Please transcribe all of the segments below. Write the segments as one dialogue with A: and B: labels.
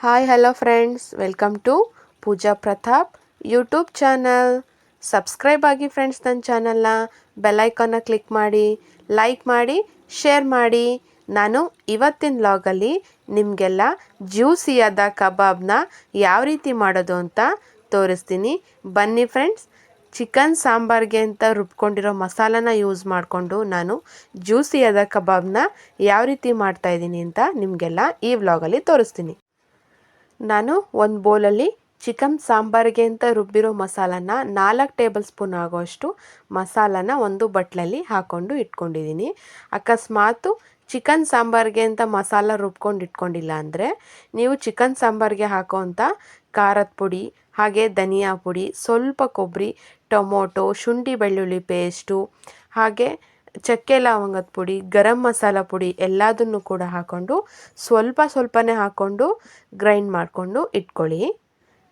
A: Hi hello friends, welcome to Pooja Pratap YouTube channel. Subscribe ಆಗಿ friends ನನ್ನ ಚಾನಲ್ನ, ಬೆಲ್ಲೈಕನ್ನ ಕ್ಲಿಕ್ ಮಾಡಿ, ಲೈಕ್ ಮಾಡಿ, ಶೇರ್ ಮಾಡಿ. ನಾನು ಇವತ್ತಿನ ವ್ಲಾಗಲ್ಲಿ ನಿಮಗೆಲ್ಲ ಜ್ಯೂಸಿಯಾದ ಕಬಾಬ್ನ ಯಾವ ರೀತಿ ಮಾಡೋದು ಅಂತ ತೋರಿಸ್ತೀನಿ. ಬನ್ನಿ ಫ್ರೆಂಡ್ಸ್. ಚಿಕನ್ ಸಾಂಬಾರ್ಗೆ ಅಂತ ರುಬ್ಕೊಂಡಿರೋ ಮಸಾಲಾನ ಯೂಸ್ ಮಾಡಿಕೊಂಡು ನಾನು ಜ್ಯೂಸಿಯಾದ ಕಬಾಬ್ನ ಯಾವ ರೀತಿ ಮಾಡ್ತಾಯಿದ್ದೀನಿ ಅಂತ ನಿಮಗೆಲ್ಲ ಈ ವ್ಲಾಗಲ್ಲಿ ತೋರಿಸ್ತೀನಿ. ನಾನು ಒಂದು ಬೌಲಲ್ಲಿ ಚಿಕನ್ ಸಾಂಬಾರಿಗೆ ಅಂತ ರುಬ್ಬಿರೋ ಮಸಾಲಾನ 4 ಟೇಬಲ್ ಸ್ಪೂನ್ ಆಗೋಷ್ಟು ಮಸಾಲಾನ ಒಂದು ಬಟ್ಲಲ್ಲಿ ಹಾಕ್ಕೊಂಡು ಇಟ್ಕೊಂಡಿದ್ದೀನಿ. ಅಕಸ್ಮಾತು ಚಿಕನ್ ಸಾಂಬಾರಿಗೆ ಅಂತ ಮಸಾಲ ರುಬ್ಕೊಂಡು ಇಟ್ಕೊಂಡಿಲ್ಲ ಅಂದರೆ ನೀವು ಚಿಕನ್ ಸಾಂಬಾರಿಗೆ ಹಾಕೋವಂಥ ಖಾರದ ಪುಡಿ, ಹಾಗೆ ಧನಿಯಾ ಪುಡಿ, ಸ್ವಲ್ಪ ಕೊಬ್ಬರಿ, ಟೊಮೊಟೊ, ಶುಂಠಿ ಬೆಳ್ಳುಳ್ಳಿ ಪೇಸ್ಟು, ಹಾಗೆ ಚಕ್ಕೆ ಲವಂಗದ ಪುಡಿ, ಗರಂ ಮಸಾಲ ಪುಡಿ ಎಲ್ಲದನ್ನು ಕೂಡ ಹಾಕ್ಕೊಂಡು ಸ್ವಲ್ಪನೇ ಹಾಕ್ಕೊಂಡು ಗ್ರೈಂಡ್ ಮಾಡಿಕೊಂಡು ಇಟ್ಕೊಳ್ಳಿ.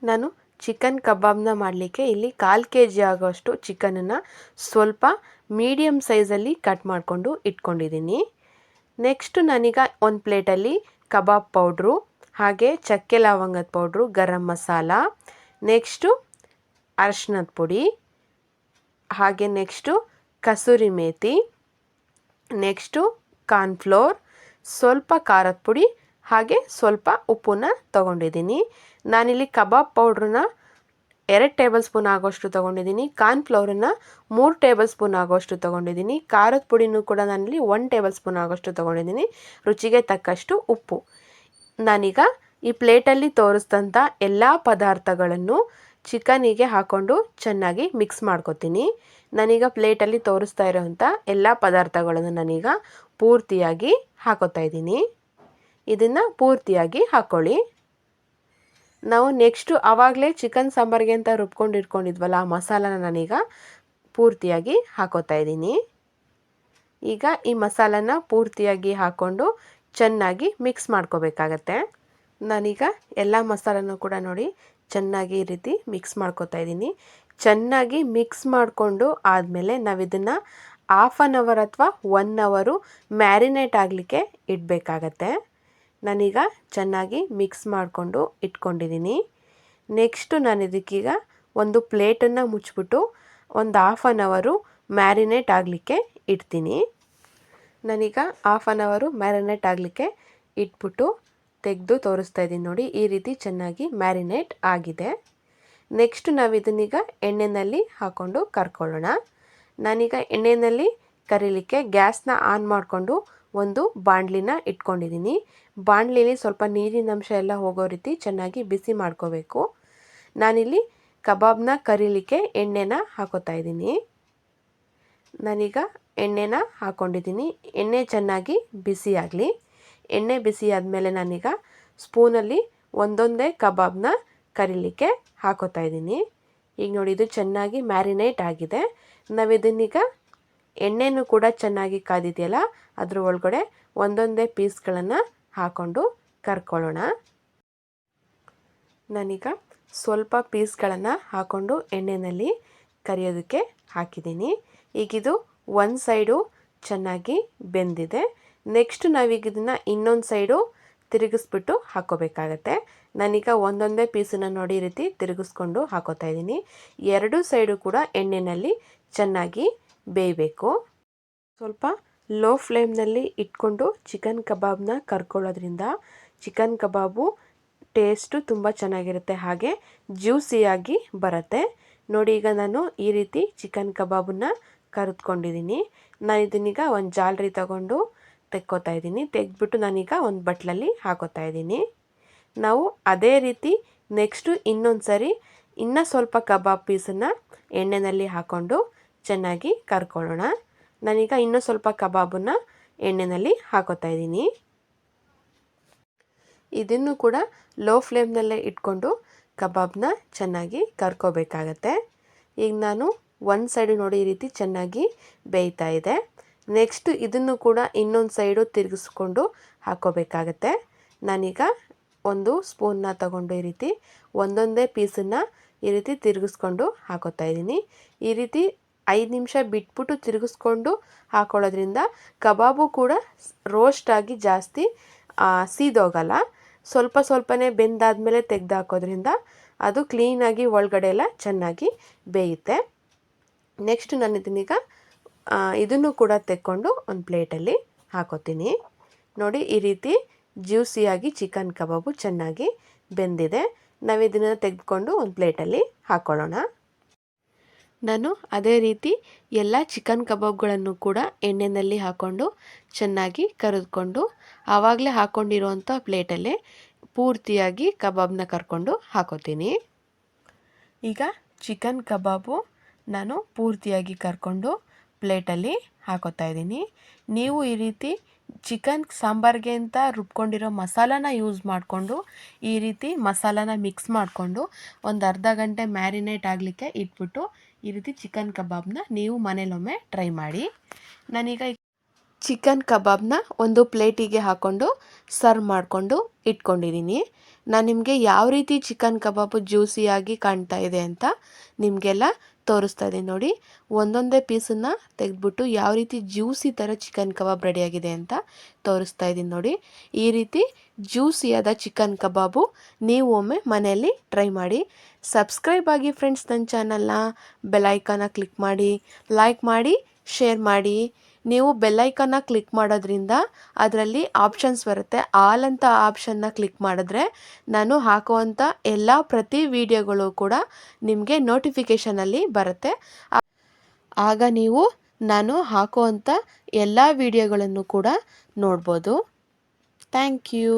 A: ನಾನು ಚಿಕನ್ ಕಬಾಬ್ನ ಮಾಡಲಿಕ್ಕೆ ಇಲ್ಲಿ 1/4 kg ಆಗೋಷ್ಟು ಚಿಕನನ್ನು ಸ್ವಲ್ಪ ಮೀಡಿಯಮ್ ಸೈಜಲ್ಲಿ ಕಟ್ ಮಾಡಿಕೊಂಡು ಇಟ್ಕೊಂಡಿದ್ದೀನಿ. ನೆಕ್ಸ್ಟು ನಾನೀಗ ಒಂದು ಪ್ಲೇಟಲ್ಲಿ ಕಬಾಬ್ ಪೌಡ್ರು, ಹಾಗೆ ಚಕ್ಕೆ ಲವಂಗದ ಪೌಡ್ರು, ಗರಂ ಮಸಾಲ, ನೆಕ್ಸ್ಟು ಅರಿಶಿನದ ಪುಡಿ, ಹಾಗೆ next kasuri methi, next cornflour, ಸ್ವಲ್ಪ ಖಾರದ ಪುಡಿ, ಹಾಗೆ ಸ್ವಲ್ಪ ಉಪ್ಪನ್ನ ತೊಗೊಂಡಿದ್ದೀನಿ. ನಾನಿಲ್ಲಿ ಕಬಾಬ್ ಪೌಡ್ರನ್ನ 2 ಟೇಬಲ್ ಸ್ಪೂನ್ ಆಗೋಷ್ಟು ತೊಗೊಂಡಿದ್ದೀನಿ. ಕಾರ್ನ್ಫ್ಲೋರನ್ನು 3 ಟೇಬಲ್ ಸ್ಪೂನ್ ಆಗೋಷ್ಟು ತೊಗೊಂಡಿದ್ದೀನಿ. ಖಾರದ ಪುಡಿನೂ ಕೂಡ ನಾನಿಲ್ಲಿ 1 ಟೇಬಲ್ ಸ್ಪೂನ್ ಆಗೋಷ್ಟು ತೊಗೊಂಡಿದ್ದೀನಿ. ರುಚಿಗೆ ತಕ್ಕಷ್ಟು ಉಪ್ಪು. ನಾನೀಗ ಈ ಪ್ಲೇಟಲ್ಲಿ ತೋರಿಸಿದಂಥ ಎಲ್ಲ ಪದಾರ್ಥಗಳನ್ನು ಚಿಕನಿಗೆ ಹಾಕ್ಕೊಂಡು ಚೆನ್ನಾಗಿ ಮಿಕ್ಸ್ ಮಾಡ್ಕೊತೀನಿ. ನಾನೀಗ ಪ್ಲೇಟಲ್ಲಿ ತೋರಿಸ್ತಾ ಇರೋವಂಥ ಎಲ್ಲ ಪದಾರ್ಥಗಳನ್ನು ನಾನೀಗ ಪೂರ್ತಿಯಾಗಿ ಹಾಕೋತಾ ಇದ್ದೀನಿ. ಇದನ್ನು ಪೂರ್ತಿಯಾಗಿ ಹಾಕ್ಕೊಳ್ಳಿ. ನಾವು ನೆಕ್ಸ್ಟು ಆವಾಗಲೇ ಚಿಕನ್ ಸಾಂಬಾರಿಗೆ ಅಂತ ರುಬ್ಕೊಂಡು ಇಟ್ಕೊಂಡಿದ್ವಲ್ಲ ಆ ಮಸಾಲಾನ ನಾನೀಗ ಪೂರ್ತಿಯಾಗಿ ಹಾಕೋತಾ ಇದ್ದೀನಿ. ಈಗ ಈ ಮಸಾಲಾನ ಪೂರ್ತಿಯಾಗಿ ಹಾಕ್ಕೊಂಡು ಚೆನ್ನಾಗಿ ಮಿಕ್ಸ್ ಮಾಡ್ಕೋಬೇಕಾಗತ್ತೆ. ನಾನೀಗ ಎಲ್ಲ ಮಸಾಲನೂ ಕೂಡ ನೋಡಿ ಚೆನ್ನಾಗಿ ಈ ರೀತಿ ಮಿಕ್ಸ್ ಮಾಡ್ಕೋತಾ ಇದ್ದೀನಿ. ಚೆನ್ನಾಗಿ ಮಿಕ್ಸ್ ಮಾಡಿಕೊಂಡು ಆದಮೇಲೆ ನಾವಿದನ್ನು 1/2 ಅವರ್ ಅಥವಾ 1 ಅವರು ಮ್ಯಾರಿನೇಟ್ ಆಗಲಿಕ್ಕೆ ಇಡಬೇಕಾಗತ್ತೆ. ನಾನೀಗ ಚೆನ್ನಾಗಿ ಮಿಕ್ಸ್ ಮಾಡಿಕೊಂಡು ಇಟ್ಕೊಂಡಿದ್ದೀನಿ. ನೆಕ್ಸ್ಟು ನಾನು ಇದಕ್ಕೀಗ ಒಂದು ಪ್ಲೇಟನ್ನು ಮುಚ್ಚಿಬಿಟ್ಟು ಒಂದು 1/2 ಅವರು ಮ್ಯಾರಿನೇಟ್ ಆಗಲಿಕ್ಕೆ ಇಡ್ತೀನಿ. ನಾನೀಗ 1/2 ಅವರು ಮ್ಯಾರಿನೇಟ್ ಆಗಲಿಕ್ಕೆ ಇಟ್ಬಿಟ್ಟು ತೆಗೆದು ತೋರಿಸ್ತಾ ಇದ್ದೀನಿ ನೋಡಿ. ಈ ರೀತಿ ಚೆನ್ನಾಗಿ ಮ್ಯಾರಿನೇಟ್ ಆಗಿದೆ. ನೆಕ್ಸ್ಟ್ ನಾವು ಇದನ್ನೀಗ ಎಣ್ಣೆಯಲ್ಲಿ ಹಾಕ್ಕೊಂಡು ಕರ್ಕೊಳ್ಳೋಣ. ನಾನೀಗ ಎಣ್ಣೆಯಲ್ಲಿ ಕರಿಲಿಕ್ಕೆ ಗ್ಯಾಸ್ನ ಆನ್ ಮಾಡಿಕೊಂಡು ಒಂದು ಬಾಣಲಿನ ಇಟ್ಕೊಂಡಿದ್ದೀನಿ. ಬಾಣಲಿಲಿ ಸ್ವಲ್ಪ ನೀರಿನ ಅಂಶ ಎಲ್ಲ ಹೋಗೋ ರೀತಿ ಚೆನ್ನಾಗಿ ಬಿಸಿ ಮಾಡ್ಕೋಬೇಕು. ನಾನಿಲ್ಲಿ ಕಬಾಬ್ನ ಕರಿಲಿಕ್ಕೆ ಎಣ್ಣೆನ ಹಾಕೋತಾ ಇದ್ದೀನಿ. ನಾನೀಗ ಎಣ್ಣೆನ ಹಾಕ್ಕೊಂಡಿದ್ದೀನಿ. ಎಣ್ಣೆ ಚೆನ್ನಾಗಿ ಬಿಸಿ ಆಗಲಿ. ಎಣ್ಣೆ ಬಿಸಿ ಆದಮೇಲೆ ನಾನೀಗ ಸ್ಪೂನಲ್ಲಿ ಒಂದೊಂದೇ ಕಬಾಬ್ನ ಕರಿಲಿಕ್ಕೆ ಹಾಕೋತಾ ಇದ್ದೀನಿ. ಈಗ ನೋಡಿ ಇದು ಚೆನ್ನಾಗಿ ಮ್ಯಾರಿನೇಟ್ ಆಗಿದೆ. ನಾವಿದನ್ನೀಗ ಎಣ್ಣೆನೂ ಕೂಡ ಚೆನ್ನಾಗಿ ಕಾದಿದೆಯಲ್ಲ ಅದ್ರ ಒಳಗಡೆ ಒಂದೊಂದೇ ಪೀಸ್ಗಳನ್ನು ಹಾಕ್ಕೊಂಡು ಕರ್ಕೊಳ್ಳೋಣ. ನಾನೀಗ ಸ್ವಲ್ಪ ಪೀಸ್ಗಳನ್ನು ಹಾಕ್ಕೊಂಡು ಎಣ್ಣೆಯಲ್ಲಿ ಕರಿಯೋದಕ್ಕೆ ಹಾಕಿದ್ದೀನಿ. ಈಗಿದು ಒಂದು ಸೈಡು ಚೆನ್ನಾಗಿ ಬೆಂದಿದೆ. ನೆಕ್ಸ್ಟ್ ನಾವೀಗ ಇದನ್ನು ಇನ್ನೊಂದು ಸೈಡು ತಿರುಗಿಸ್ಬಿಟ್ಟು ಹಾಕ್ಕೋಬೇಕಾಗತ್ತೆ. ನಾನೀಗ ಒಂದೊಂದೇ ಪೀಸನ್ನು ನೋಡಿ ಈ ರೀತಿ ತಿರುಗಿಸ್ಕೊಂಡು ಹಾಕೋತಾ ಇದ್ದೀನಿ. 2 ಸೈಡು ಕೂಡ ಎಣ್ಣೆಯಲ್ಲಿ ಚೆನ್ನಾಗಿ ಬೇಯಬೇಕು. ಸ್ವಲ್ಪ ಲೋ ಫ್ಲೇಮ್ನಲ್ಲಿ ಇಟ್ಕೊಂಡು ಚಿಕನ್ ಕಬಾಬ್ನ ಕರ್ಕೊಳ್ಳೋದ್ರಿಂದ ಚಿಕನ್ ಕಬಾಬು ಟೇಸ್ಟು ತುಂಬ ಚೆನ್ನಾಗಿರುತ್ತೆ, ಹಾಗೆ ಜ್ಯೂಸಿಯಾಗಿ ಬರುತ್ತೆ. ನೋಡಿ ಈಗ ನಾನು ಈ ರೀತಿ ಚಿಕನ್ ಕಬಾಬನ್ನು ಕರೆದುಕೊಂಡಿದ್ದೀನಿ. ನಾನು ಇದನ್ನೀಗ ಒಂದು ಜಾಲರಿ ತಗೊಂಡು ತೆಕ್ಕೋತಾ ಇದ್ದೀನಿ. ತೆಗೆದ್ಬಿಟ್ಟು ನಾನೀಗ ಒಂದು ಬಟ್ಲಲ್ಲಿ ಹಾಕೋತಾ ಇದ್ದೀನಿ. ನಾವು ಅದೇ ರೀತಿ ನೆಕ್ಸ್ಟು ಇನ್ನೊಂದು ಸರಿ ಇನ್ನೂ ಸ್ವಲ್ಪ ಕಬಾಬ್ ಪೀಸನ್ನು ಎಣ್ಣೆಯಲ್ಲಿ ಹಾಕ್ಕೊಂಡು ಚೆನ್ನಾಗಿ ಕರ್ಕೊಳ್ಳೋಣ. ನಾನೀಗ ಇನ್ನೂ ಸ್ವಲ್ಪ ಕಬಾಬನ್ನು ಎಣ್ಣೆಯಲ್ಲಿ ಹಾಕೋತಾ ಇದ್ದೀನಿ. ಇದನ್ನು ಕೂಡ ಲೋ ಫ್ಲೇಮ್ನಲ್ಲೇ ಇಟ್ಕೊಂಡು ಕಬಾಬ್ನ ಚೆನ್ನಾಗಿ ಕರ್ಕೋಬೇಕಾಗತ್ತೆ. ಈಗ ನಾನು ಒಂದು ಸೈಡು ನೋಡಿ ಈ ರೀತಿ ಚೆನ್ನಾಗಿ ಬೇಯ್ತಾ ಇದೆ. ನೆಕ್ಸ್ಟ್ ಇದನ್ನು ಕೂಡ ಇನ್ನೊಂದು ಸೈಡು ತಿರುಗಿಸ್ಕೊಂಡು ಹಾಕ್ಕೋಬೇಕಾಗತ್ತೆ. ನಾನೀಗ ಒಂದು ಸ್ಪೂನ್ನ ತಗೊಂಡು ಈ ರೀತಿ ಒಂದೊಂದೇ ಪೀಸನ್ನು ಈ ರೀತಿ ತಿರುಗಿಸ್ಕೊಂಡು ಹಾಕೋತಾ ಇದ್ದೀನಿ. ಈ ರೀತಿ 5 ನಿಮಿಷ ಬಿಟ್ಬಿಟ್ಟು ತಿರುಗಿಸ್ಕೊಂಡು ಹಾಕೊಳ್ಳೋದ್ರಿಂದ ಕಬಾಬು ಕೂಡ ರೋಸ್ಟ್ ಆಗಿ ಜಾಸ್ತಿ ಸೀದೋಗಲ್ಲ. ಸ್ವಲ್ಪ ಸ್ವಲ್ಪನೇ ಬೆಂದಾದಮೇಲೆ ತೆಗೆದು ಹಾಕೋದ್ರಿಂದ ಅದು ಕ್ಲೀನಾಗಿ ಒಳಗಡೆ ಎಲ್ಲ ಚೆನ್ನಾಗಿ ಬೇಯುತ್ತೆ. ನೆಕ್ಸ್ಟ್ ನಾನು ಇದನ್ನೀಗ ಇದನ್ನು ಕೂಡ ತೆಕ್ಕೊಂಡು ಒಂದು ಪ್ಲೇಟಲ್ಲಿ ಹಾಕೋತೀನಿ. ನೋಡಿ, ಈ ರೀತಿ ಜ್ಯೂಸಿಯಾಗಿ ಚಿಕನ್ ಕಬಾಬು ಚೆನ್ನಾಗಿ ಬೆಂದಿದೆ. ನಾವು ಇದನ್ನು ತೆಗೆದುಕೊಂಡು ಒಂದು ಪ್ಲೇಟಲ್ಲಿ ಹಾಕ್ಕೊಳ್ಳೋಣ. ನಾನು ಅದೇ ರೀತಿ ಎಲ್ಲ ಚಿಕನ್ ಕಬಾಬ್ಗಳನ್ನು ಕೂಡ ಎಣ್ಣೆಯಲ್ಲಿ ಹಾಕ್ಕೊಂಡು ಚೆನ್ನಾಗಿ ಕರಿದುಕೊಂಡು ಆವಾಗಲೇ ಹಾಕ್ಕೊಂಡಿರೋವಂಥ ಪ್ಲೇಟಲ್ಲೇ ಪೂರ್ತಿಯಾಗಿ ಕಬಾಬ್ನ ಕರ್ಕೊಂಡು ಹಾಕೋತೀನಿ. ಈಗ ಚಿಕನ್ ಕಬಾಬು ನಾನು ಪೂರ್ತಿಯಾಗಿ ಕರ್ಕೊಂಡು ಪ್ಲೇಟಲ್ಲಿ ಹಾಕೋತಾ ಇದ್ದೀನಿ. ನೀವು ಈ ರೀತಿ ಚಿಕನ್ ಸಾಂಬಾರಿಗೆ ಅಂತ ರುಬ್ಕೊಂಡಿರೋ ಮಸಾಲಾನ ಯೂಸ್ ಮಾಡಿಕೊಂಡು ಈ ರೀತಿ ಮಸಾಲಾನ ಮಿಕ್ಸ್ ಮಾಡಿಕೊಂಡು ಒಂದು ಅರ್ಧ ಗಂಟೆ ಮ್ಯಾರಿನೇಟ್ ಆಗಲಿಕ್ಕೆ ಇಟ್ಬಿಟ್ಟು ಈ ರೀತಿ ಚಿಕನ್ ಕಬಾಬ್ನ ನೀವು ಮನೇಲೊಮ್ಮೆ ಟ್ರೈ ಮಾಡಿ. ನಾನೀಗ ಚಿಕನ್ ಕಬಾಬ್ನ ಒಂದು ಪ್ಲೇಟಿಗೆ ಹಾಕ್ಕೊಂಡು ಸರ್ವ್ ಮಾಡಿಕೊಂಡು ಇಟ್ಕೊಂಡಿದ್ದೀನಿ. ನಾನು ನಿಮಗೆ ಯಾವ ರೀತಿ ಚಿಕನ್ ಕಬಾಬು ಜ್ಯೂಸಿಯಾಗಿ ಕಾಣ್ತಾ ಇದೆ ಅಂತ ನಿಮಗೆಲ್ಲ ತೋರಿಸ್ತಾ ಇದ್ದೀನಿ. ನೋಡಿ, ಒಂದೊಂದೇ ಪೀಸನ್ನು ತೆಗೆದ್ಬಿಟ್ಟು ಯಾವ ರೀತಿ ಜ್ಯೂಸಿ ಥರ ಚಿಕನ್ ಕಬಾಬ್ ರೆಡಿಯಾಗಿದೆ ಅಂತ ತೋರಿಸ್ತಾ ಇದ್ದೀನಿ. ನೋಡಿ, ಈ ರೀತಿ ಜ್ಯೂಸಿಯಾದ ಚಿಕನ್ ಕಬಾಬು ನೀವು ಒಮ್ಮೆ ಮನೆಯಲ್ಲಿ ಟ್ರೈ ಮಾಡಿ. ಸಬ್ಸ್ಕ್ರೈಬ್ ಆಗಿ ಫ್ರೆಂಡ್ಸ್ ನನ್ನ ಚಾನಲ್ನ, ಬೆಲ್ಲೈಕನ್ನ ಕ್ಲಿಕ್ ಮಾಡಿ, ಲೈಕ್ ಮಾಡಿ, ಶೇರ್ ಮಾಡಿ. ನೀವು ಬೆಲ್ಲೈಕನ್ನ ಕ್ಲಿಕ್ ಮಾಡೋದ್ರಿಂದ ಅದರಲ್ಲಿ ಆಪ್ಷನ್ಸ್ ಬರುತ್ತೆ. ಆಲ್ ಅಂತ ಆಪ್ಷನ್ನ ಕ್ಲಿಕ್ ಮಾಡಿದ್ರೆ ನಾನು ಹಾಕುವಂಥ ಎಲ್ಲ ಪ್ರತಿ ವಿಡಿಯೋಗಳು ಕೂಡ ನಿಮಗೆ ನೋಟಿಫಿಕೇಷನಲ್ಲಿ ಬರುತ್ತೆ. ಆಗ ನೀವು ನಾನು ಹಾಕುವಂಥ ಎಲ್ಲ ವಿಡಿಯೋಗಳನ್ನು ಕೂಡ ನೋಡ್ಬೋದು. Thank you.